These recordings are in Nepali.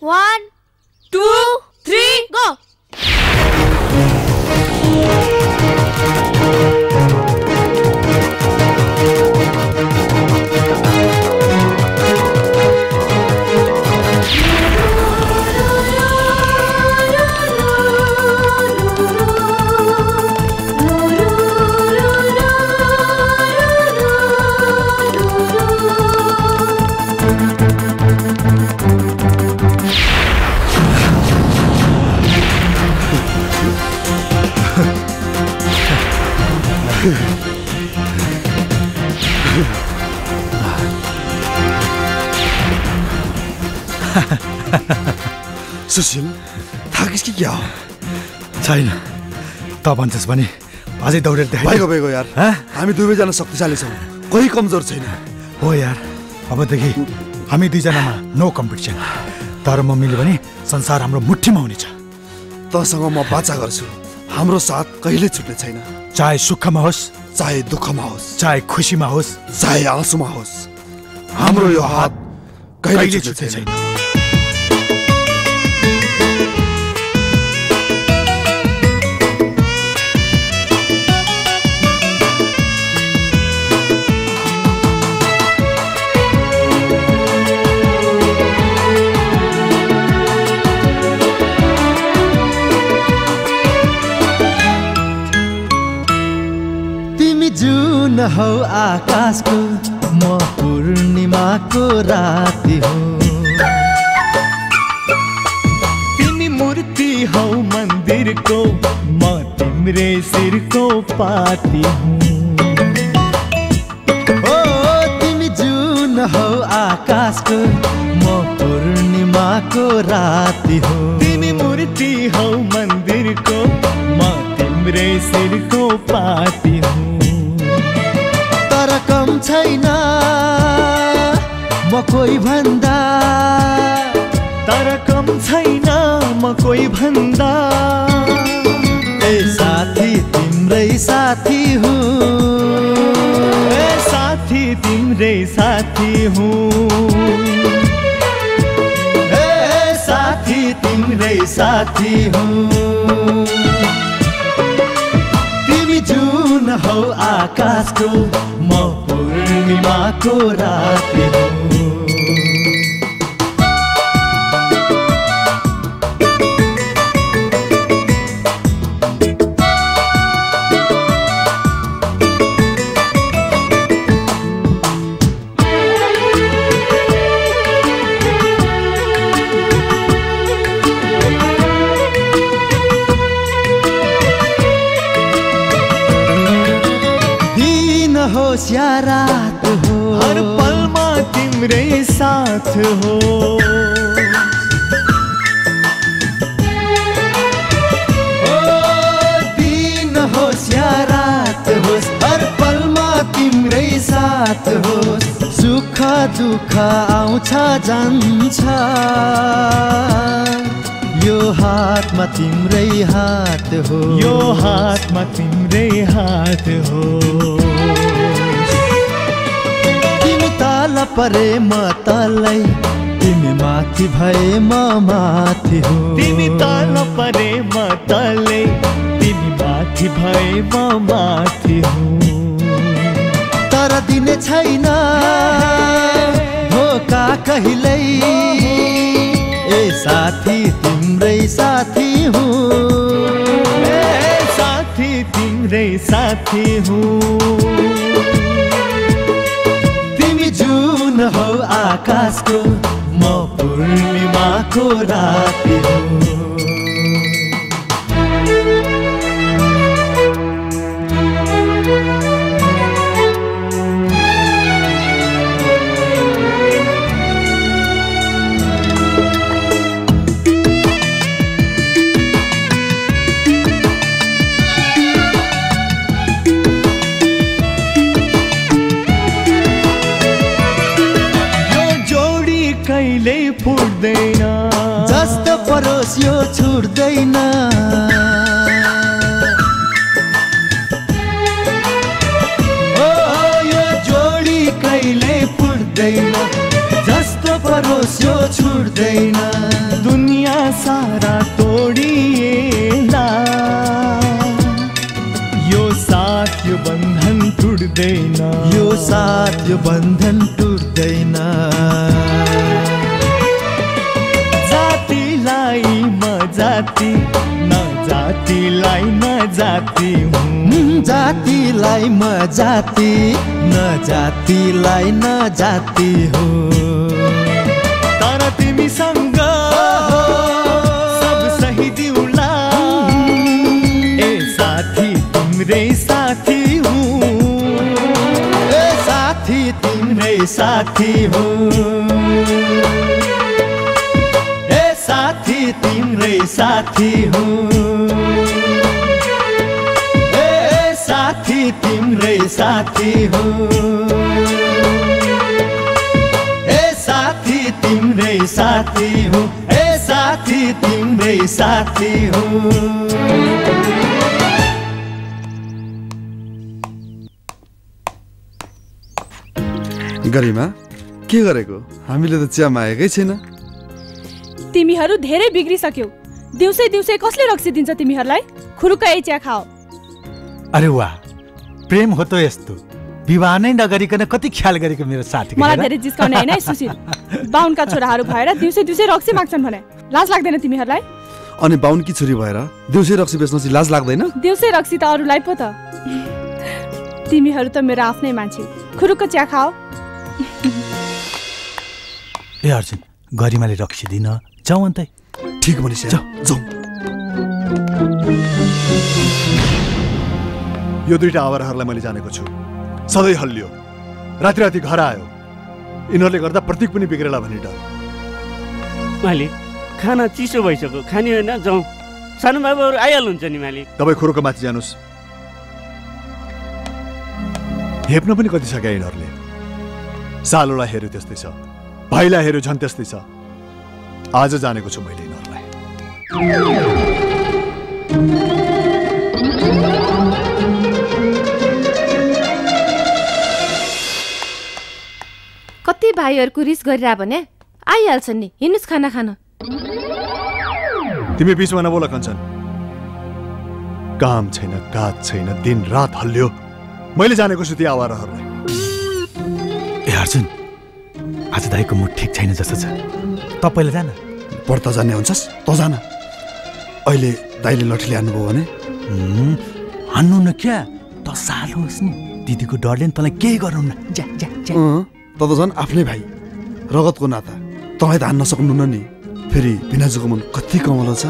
1 2 3 go. सुशील थाकिस् कि क्या हो? छैन त भन्छस् भने अझै दौडेर देखाइ। भइगयो यार, हामी दुवैजना शक्तिशाली छौँ, कोही कमजोर छैन। हो यार, अबदेखि हामी दुईजनामा नो कम्पिटिसन। तर म मिल्यो भने संसार हाम्रो मुठीमा हुनेछ। तसँग म बाचा गर्छु, हाम्रो साथ कहिले छुट्ने छैन। चाहे सुखमा होस्, चाहे दुःखमा होस्, चाहे खुसीमा होस्, चाहे आँसुमा होस्, हाम्रो यो हात कहिले छुट्ने छैन। जुन हौ आकाशको, म पूर्णिमाको राति हो। तिमी मूर्ति हौ मन्दिरको, म तिम्रै शिरको पाती हुँ। ओ तिमी जुन हौ आकाशको, म पूर्णिमाको राति हो। तिमी मूर्ति हौ मन्दिरको, म तिम्रै शिरको पाती हुँ। कम छैन म कोही भन्दा, तर कम छैन म कोही भन्दा। ए साथी तिम्रै साथी हुँ, ए साथी तिम्रै साथी हुँ, ए साथी तिम्रै साथी हुँ। तिमी जुन हौ आकाशको, म पूर्णिमाको राति हो। होस् या रात हो, हर पलमा तिम्रै साथ हो। ओ दिन होस् या रात होस्, हर पलमा तिम्रै साथ होस्। सुख दुःख आउँछ जान्छ, यो हातमा तिम्रै हात हो, यो हातमा तिम्रै हात हो। तल परे म तलै, तिमी माथि भए म माथि हो। तिमी तल परे म तलै, तिमी माथि भए म माथि हो। तर दिने छैन धोका कहिल्यै, ए साथी तिम्रै साथी हुँ, ए साथी तिम्रै साथी हुँ। जुन हौ आकाशको, म पूर्णिमाको राति हो। फुट्दैन जस्तो परोस् यो छुट्दैन। ओ यो जोडी कहिले फुट्दैन, जस्तो परोस् यो छुट्दैन। सारा तोडिएला यो साथ यो बन्धन टुट्दैन यो साथ यो बन्धन टुट्दैन जातिलाई म जाति न जातिलाई न जाति जातिलाई म जाति न जातिलाई न जाति हो तर तिमीसँग सब सही दिउला ए साथी तिम्रै साथी हुँ ए साथी तिम्रै साथी हुँ ए साथी तिम्रै साथी हुँ ए साथी तिम्रै साथी हुँ ए साथी तिम्रै साथी हुँ ए साथी तिम्रै साथी हुँ गरिमा के गरेको हामीले त चिया मागेकै छैन तिमीहरू धेरै बिग्रिसक्यौ दिउँसै दिउँसै कसले रक्सी दिन्छ तिमीहरूलाई खुरुक्क ए चिया खाओ अरे वाह प्रेम हो त यस्तो विवाह नै नगरिकन कति ख्याल गरेको मेरो साथी मलाई धेरै जिस्काउने हैन सुशील बाहुनका छोराहरू भएर दिउँसै दिउँसै रक्सी माग्छन् भने लाज लाग्दैन तिमीहरूलाई अनि बाहुनकी छोरी भएर दिउँसै रक्सी बेच्न चाहिँ लाज लाग्दैन दिउँसै रक्सी त अरूलाई पो त तिमीहरू त मेरो आफ्नै मान्छे खुरुक्क चिया खाओ ए अर्जुन गरिमाले रक्सी दिन जाऊ अन्त ठीक भनेछ जाऊ यो दुईटा आवाराहरूलाई मैले जानेको छु सधैँ हल्लियो राति राति घर आयो यिनीहरूले गर्दा प्रतीक पनि बिग्रेला भन्ने डर मालिक खाना चिसो भइसक्यो खाने होइन जाउँ सानो बाबुहरू आइहाल्नुहुन्छ नि मालिक तपाईँ खुरुको माथि जानुहोस् हेप्न पनि कति सक्यो यिनीहरूले सालोलाई हेऱ्यो त्यस्तै छ भाइलाई हेऱ्यो झन् त्यस्तै छ आज जानेको छु मैले यिनीहरूलाई कति भाइहरूको रिस गरिरह भने आइहाल्छन् नि हिँड्नुस् खाना खान तिमी बिचमा नबोल कञ्चन काम छैन काज छैन दिन रात हल्लियो मैले जानेको छु ती आवाराहरूलाई ए अर्जुन आज दाइको मुड ठिक छैन जस्तो छ तपाईँले जान पढ्दा जाने हुन्छस् त जान अहिले दाइले लठीले हान्नुभयो भने हान्नु न क्या त सालो होस् नि दिदीको डरले तँलाई केही गर्नुहुन्न जा जा जा त झन् आफ्नै भाइ रगतको नाता तँलाई त हान्न सक्नुहुन्न नि फेरि बिनाजुको मन कति कमलो छ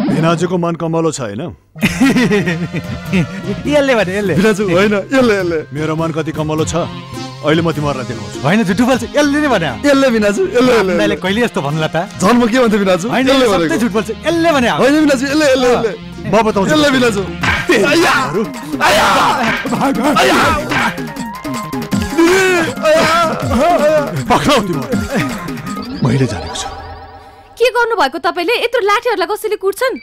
बिनाजुको मन कमलो छ होइन यसले भने यसले बिनाजु होइन यसले मेरो मन कति कमलो छ अहिले म तिमीहरूलाई देखाउँछु होइन झुटु बोल्छ यसले नै भने यसले बिनाजु यसले कहिले यस्तो भन्नुला त झन् म के भन्थे बिनाजु होइन झुट बोल्छ यसले भने होइन बिनाजु यसले म बताउँछु यसले बिनाजु पक्राउ तिमीहरू मैले जानेको छु के गर्नुभएको तपाईँले यत्रो लाठीहरूलाई कसैले कुट्छन्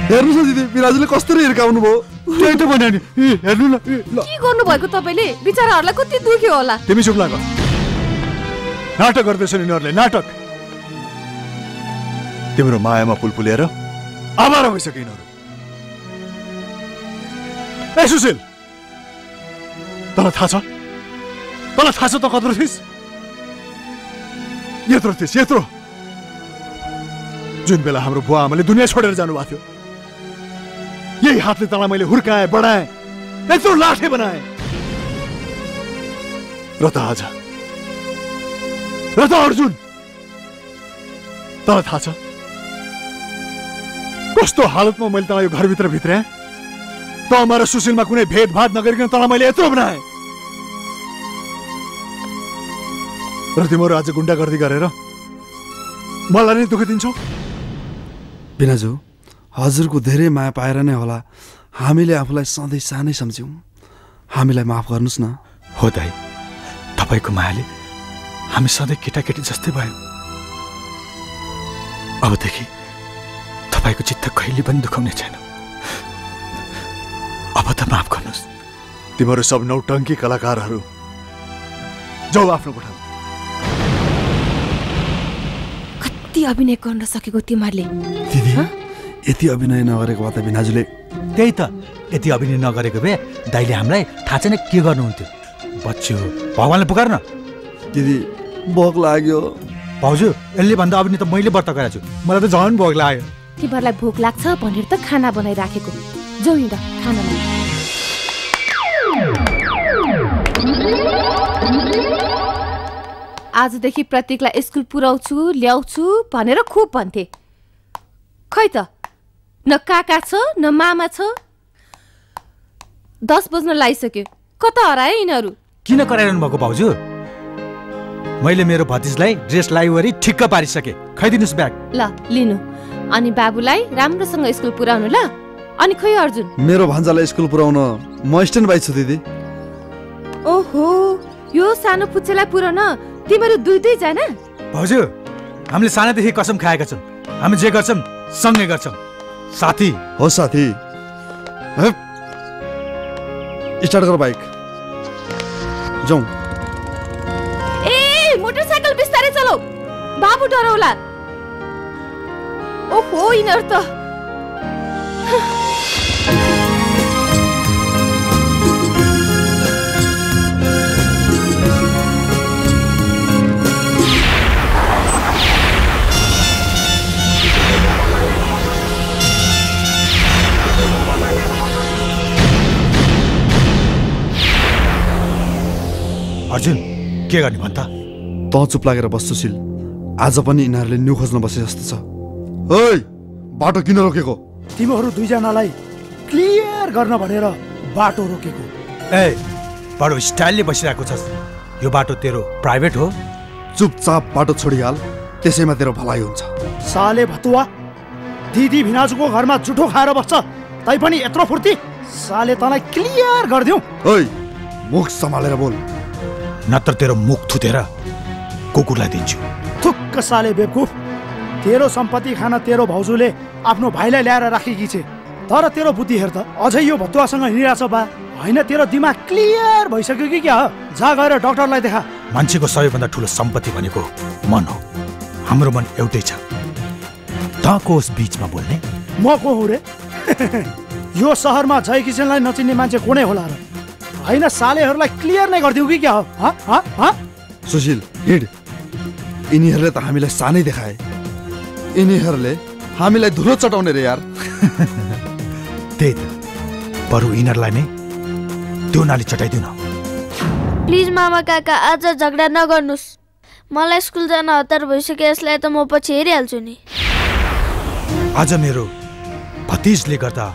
हेर्नुहोस् न दिदी बिराजुले कस्तो हिर्काउनु भयो त्यही त भन्यो नि हेर्नु न के गर्नुभएको तपाईँले बिचराहरूलाई कति दुख्यो होला तिमी चुप लाग नाटक गर्दैछन् यिनीहरूले नाटक तिम्रो मायामा पुलपुलेर आवारा भइसक्यो यिनीहरू ए सुशील तँलाई थाहा छ त कत्रो थिइस् यत्रो थिइस् यत्रो जुन बेला हाम्रो बुवा आमाले दुनियाँ छोडेर जानुभएको थियो यही हातले तँलाई मैले हुर्काएँ बढाएँ यत्रो लाठे बनाएँ र त आज र त अर्जुन तँलाई थाहा छ कस्तो हालतमा मैले तँलाई यो घरभित्र भित्राएँ त र सुशीलमा कुनै भेदभाद नगरिकन तँलाई मैले यत्रो बनाएँ र तिमीहरू आज गुण्डागर्दी गरेर मलाई नै दुःख दिन्छौ बिनाजु हजुरको धेरै माया पाएर नै होला हामीले आफूलाई सधैँ सानै सम्झ्यौँ हामीलाई माफ गर्नुहोस् न हो दाइ तपाईँको मायाले हामी सधैँ केटाकेटी जस्तै भयौँ अबदेखि तपाईँको चित्त कहिले पनि दुखाउने छैन। अब त माफ गर्नुहोस्। तिम्रो सब नौटङ्की कलाकारहरू जाऊ आफ्नो कोठामा। कति अभिनय गर्न सकेको तिमीहरूले? दिदी यति अभिनय नगरेको भए त भिनाजुले। त्यही त, यति अभिनय नगरेको भए दाइले हामीलाई थाहा छैन के गर्नुहुन्थ्यो। बच्चो भगवान्ले पुकार न। दिदी भोक लाग्यो। भाउजू यसले भन्दा अभिनय त मैले व्रत गरेको छु, मलाई त झन् भोक लाग्यो। तिमीहरूलाई भोक लाग्छ भनेर त खाना बनाइराखेको। जाऊ हिँड खाना ला। आजदेखि प्रतीकलाई स्कुल पुर्याउँछु ल्याउँछु भनेर खुब भन्थे। खै त न काका छ न मामा छ। 10 बज्न लागिसक्यो, कता हराए यिनीहरू? किन कराइरहनु भएको भाउजू? मैले मेरो भतिजलाई ड्रेस लाइवरी ठिक्क पारिसके। खाइदिनुहोस् ब्याग। ल लिनु। अनि बाबुलाई राम्रोसँग स्कुल पुर्याउनु ल। अनि खोइ अर्जुन? मेरो भान्जालाई स्कुल पुर्याउन म स्ट्यान्ड बाइ छु दिदी। ओहो, यो सानो पुच्चेलाई पुर्याउन तिमीहरू दुई जना? भाउजू हामीले सानैदेखि कसम खाएका छौँ, हामी जे गर्छौँ सँगै गर्छौँ। साथी हो साथी। स्टार्ट गर बाइक, जाउँ। ए मोटरसाइकल बिस्तारै चलाऊ, बाबु डराउला। ओहो यिनीहरू त। अर्जुन के गर्ने भन् त? त चुप लागेर बस सुशील। आज पनि यिनीहरूले न्यू खोज्न बसे जस्तो छ। ओइ बाटो किन रोकेको? तिमीहरू दुईजनालाई क्लियर गर्न भनेर बाटो रोकेको। ए बडो स्टाइलले बसिरहेको छस्। यो बाटो तेरो प्राइभेट हो। चुपचाप बाटो छोडिहाल, त्यसैमा तेरो भलाइ हुन्छ। साले भतुवा, दिदी भिनाजुको घरमा जुठो खाएर बस्छ, तै पनि यत्रो फुर्ती? साले तँलाई क्लियर गरिदिउँ। ओइ मुख सम्हालेर बोल, नत्र तेरो मुख थुतेर कुकुरलाई दिन्छु। थुक्क साले बेवकुफ। तेरो सम्पत्ति खान तेरो भाउजूले आफ्नो भाइलाई ल्याएर राखेकी छे, तर तेरो बुद्धि हेर त, अझै यो भतुवासँग हिँडिरहेछ बा। होइन तेरो दिमाग क्लियर भइसक्यो कि क्या हो? जा गएर डाक्टरलाई देखा। मान्छेको सबैभन्दा ठुलो सम्पत्ति भनेको मन हो। हाम्रो मन एउटै छ। त कोस बीचमा बोल्ने? म को हुँ रे? यो सहरमा जय किसनलाई नचिन्ने मान्छे कोनै होला र? होइन सालेहरूलाई क्लियर नै गरिदिउ कि क्या हो? सुशील हिँड। यिनीहरूले त हामीलाई सानै देखाए, यिनीहरूले हामीलाई धुलो चटाउने रे यार। त्यही त, बरु यिनीहरूलाई नै त्यो नाली चटाइदिउ न। प्लिज मामा काका आज झगडा नगर्नुहोस्। मलाई स्कुल जान हतार भइसक्यो, यसलाई त म पछि हेरिहाल्छु नि। आज मेरो भतिजले गर्दा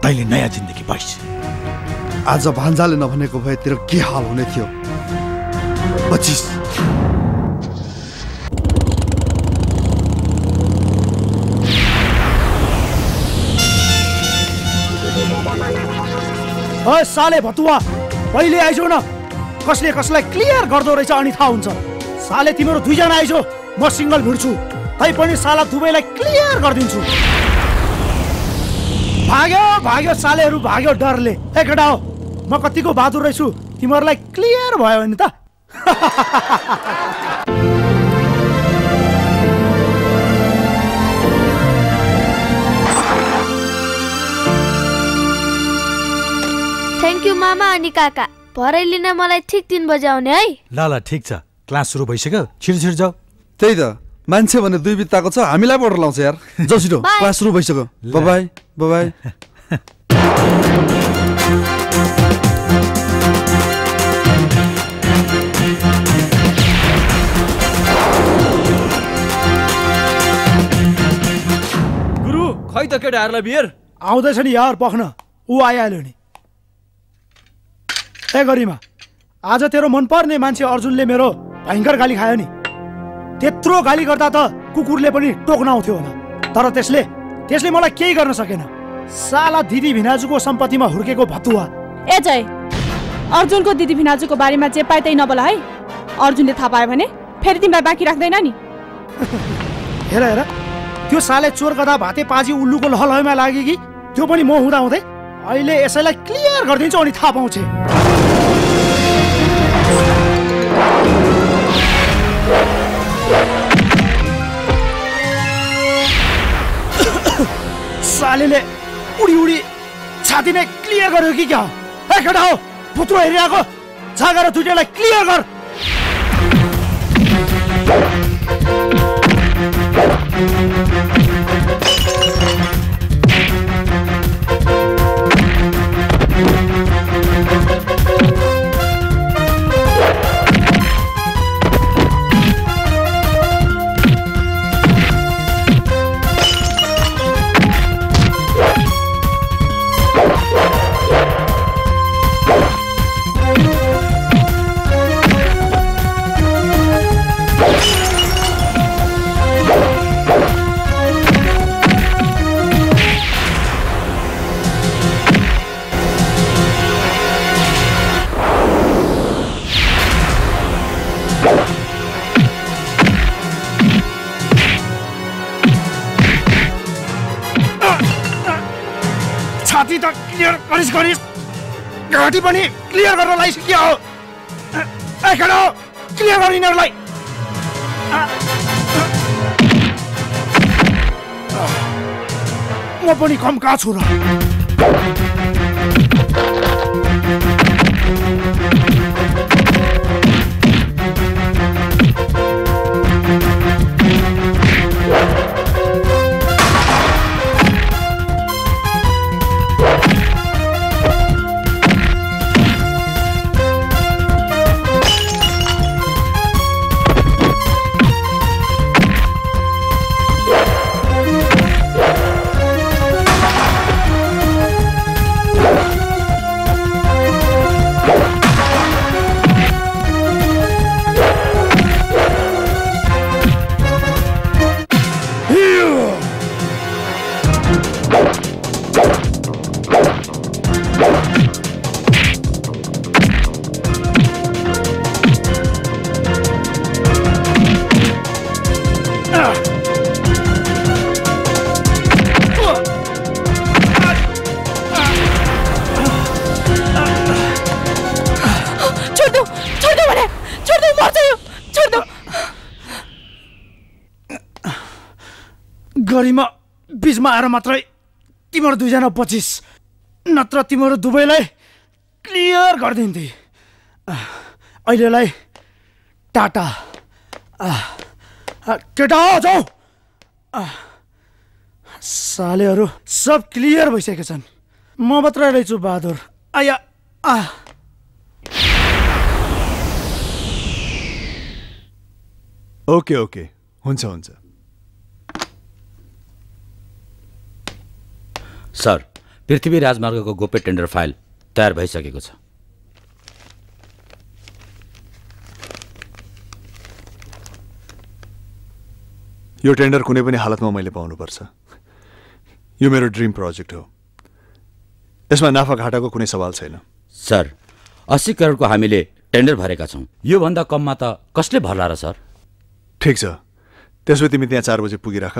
तैँले नयाँ जिन्दगी पाइस्। आज भान्जाले नभनेको भए तेरो के हाल हुने थियो? बचिस। ओए साले भतुवा, पहिले आइजो न। कसले कसलाई क्लियर गर्दो रहेछ अनि थाहा हुन्छ। साले तिम्रो दुईजना आइजो, म सिङ्गल भिड्छु, तै पनि साला दुवैलाई क्लियर गरिदिन्छु। भाग्यो भाग्यो सालेहरू भाग्यो डरले। ए केटा हो, म कतिको बहादुर रहेछु, तिमीहरूलाई क्लियर भयो नि त। थ्याङ्क यू मामा अनि काका। भरै लिन मलाई ठिक 3 बजे आउने है। ल ल ठिक छ, क्लास सुरु भइसक्यो, छिटो जाऊ। त्यही त, मान्छे भने दुई बित्ताको छ, हामीलाई पढ्न लाउँछ यार। जाऊ छिटो, क्लास सुरु भइसक्यो। By by. गुरु खै त केटाहरूलाई बियर आउँदैछ नि यार, पख्न ऊ आइहाल्यो नि। ए गरिमा, आज तेरो मनपर्ने मान्छे अर्जुनले मेरो भयङ्कर गाली खायो नि। त्यत्रो गाली गर्दा त कुकुरले पनि टोक्न आउँथ्यो होला, तर त्यसले मलाई केही गर्न सकेन। साला दिदी भिनाजुको सम्पत्तिमा हुर्केको भतुवा। ए जय, अर्जुनको दिदी भिनाजुको बारेमा जे पाए त्यही नबोला है। अर्जुनले थाहा पायो भने फेरि तिमीलाई बाँकी राख्दैन नि। हेर हेर त्यो साले चोर गधा भाते पाजी उल्लुको लहलहैमा लाग्यो कि त्यो पनि म हुँदा हुँदै अहिले यसैलाई क्लियर गरिदिन्छु अनि थाहा पाउँछ। सालेले उडी उडी छाती नै क्लियर गर्यो कि क्या हो? ए केटा हो पुत्रो हेरिरहेको जागर दुईटालाई क्लियर गर। छाती त क्लियर गरिस घाँटी पनि क्लियर गर्न लाइसक्यो हो। ए केटा हो क्लियर गर यिनीहरूलाई। म पनि कम कहाँ छु र। गरीमा बीचमा आएर मात्रै तिम्रो दुईजना 25 नत्र तिम्रो दुवैलाई क्लियर गरिदिन्थे। अहिलेलाई टाटा। केटा हो जाऊ। सालेहरू सब क्लियर भइसकेका छन्, म मात्रै रहेछु बहादुर। आया ओके ओके हुन्छ हुन्छ। सर, पृथ्वी राजमार्गको गोप्य टेन्डर फाइल तयार भइसकेको छ। यो टेन्डर कुनै पनि हालतमा मैले पाउनुपर्छ। यो मेरो ड्रिम प्रोजेक्ट हो। यसमा नाफा घाटाको कुनै सवाल छैन। सर, 80 करोडको हामीले टेन्डर भरेका छौँ। योभन्दा कममा त कसले भर्ला र सर? ठिक छ, त्यसो तिमी त्यहाँ 4 बजे पुगिराख,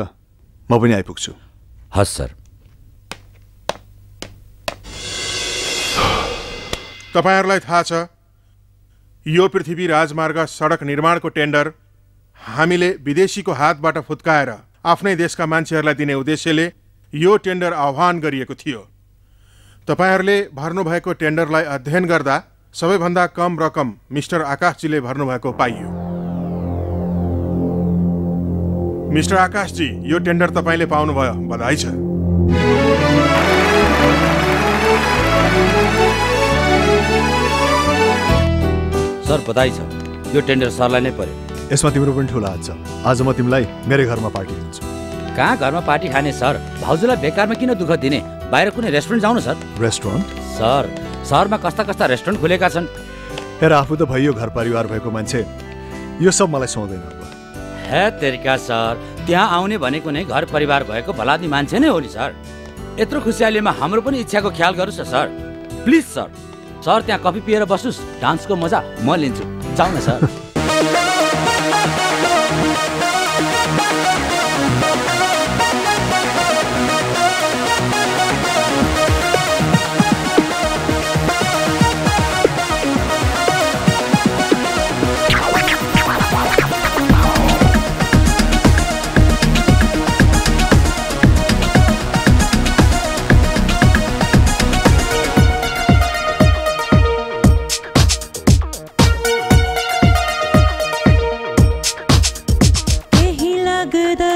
म पनि आइपुग्छु। हस् सर। तपाईहरुलाई थाहा छ यो पृथ्वी राजमार्ग सडक निर्माणको टेन्डर हामीले विदेशीको हातबाट फुत्काएर आफ्नै देशका मान्छेहरूलाई दिने उद्देश्यले यो टेन्डर आह्वान गरिएको थियो। तपाईहरुले भर्नुभएको टेन्डरलाई अध्ययन गर्दा सबैभन्दा कम रकम मिस्टर आकाशजीले भर्नुभएको पाइयो। मिस्टर आकाशजी, यो टेन्डर तपाईले पाउनुभयो, बधाई छ। सर, बधाई छ। यो टेन्डर सरलाई नै पर्यो। यसमा तिम्रो पनि ठुलो हात छ। आज म तिमीलाई मेरो घरमा पार्टी दिन्छु। कहाँ घरमा पार्टी खाने सर? भाउजूलाई बेकारमा किन दुःख दिने? बाहिर कुनै रेस्टुरेन्ट जाउँ न सर। रेस्टुरेन्ट? सर, शहरमा कस्ता कस्ता रेस्टुरेन्ट खुलेका छन्। हेर, आफू त भइयो घर परिवार भएको मान्छे, यो सब मलाई सुहाउँदैन। हे तेरिका सर, त्यहाँ आउने भनेको नै घर परिवार भएको भलादमी मान्छे नै हो नि सर। यत्रो खुसियालीमा हाम्रो पनि इच्छाको ख्याल गर्नुहोस् न सर, प्लिज सर। सर, त्यहाँ कफी पिएर बस्नुहोस्, डान्सको मजा म लिन्छु। जाउँ न सर।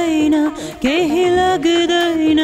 लाग्दैन केही लाग्दैन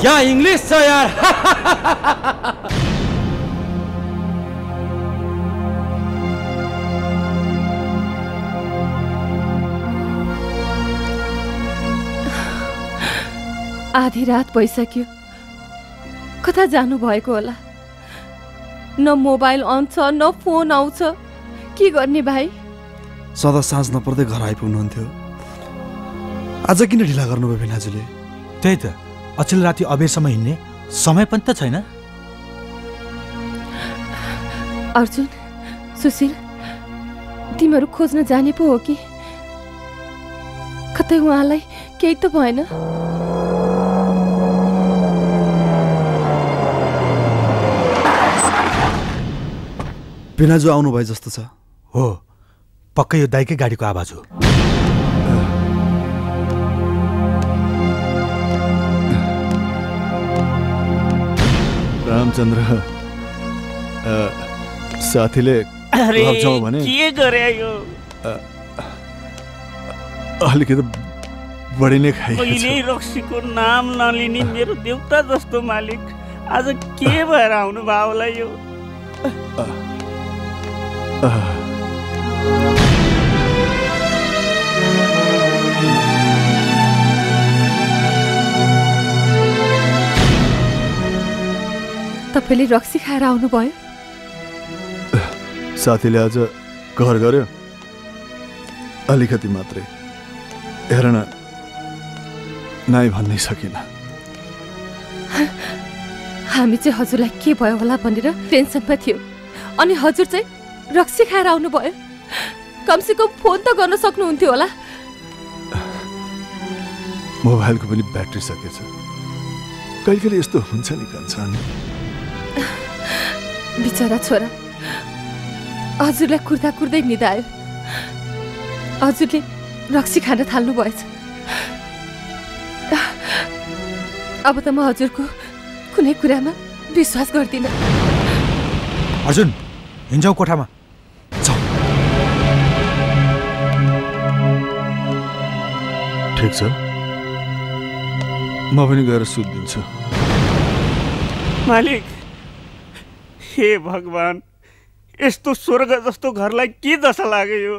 क्या इंग्लिश छ यार। आधी रात भइसक्यो, कता जानु भएको होला। न मोबाइल अन छ न फोन आउँछ, के गर्ने भाइ? सदा साँझ नपर्दै घर आइपुग्नुहुन्थ्यो, आज किन ढिला गर्नुभयो भिनाजुले? त्यही त, अचेल राति अबेरसम्म हिँड्ने समय पनि त छैन। अर्जुन, सुशील, तिमीहरू खोज्न जाने पो हो कि कतै उहाँलाई केही त भएन? बिनाजु आउनु भए जस्तो छ। हो, पक्कै यो दाइकै गाडीको आवाज हो। रामचन्द्र, साथीले जाउँ भने के गरे यो? अलिकति बढी नै खाइ। कहिले रक्सीको नाम नलिने मेरो देउता जस्तो मालिक आज के भएर आउनु भयो होला यो? तपाईँले रक्सी खाएर आउनुभयो? साथीले आज घर गर्यो, अलिकति मात्रै। हेर न, नाइ भन्नै सकिन। हामी चाहिँ हजुरलाई के भयो होला भनेर टेन्सनमा थियो, अनि हजुर चाहिँ रक्सी खाएर आउनुभयो। कमसेकम फोन त गर्न सक्नुहुन्थ्यो होला। मोबाइलको पनि ब्याट्री सकेछ। कहिले कहिले यस्तो हुन्छ नि कन्छन्। बिचरा छोरा, हजुरलाई कुर्दा कुर्दै निदायो। हजुरले रक्सी खान थाल्नु भएछ। अब त म हजुरको कुनै कुरामा विश्वास गर्दिनँ। अर्जुन, हिँड्छौ कोठामा। ठिक छ, म पनि गएर सुत्दिन्छु। मालिक, हे भगवान, यस्तो स्वर्ग जस्तो घरलाई के दशा लाग्यो यो?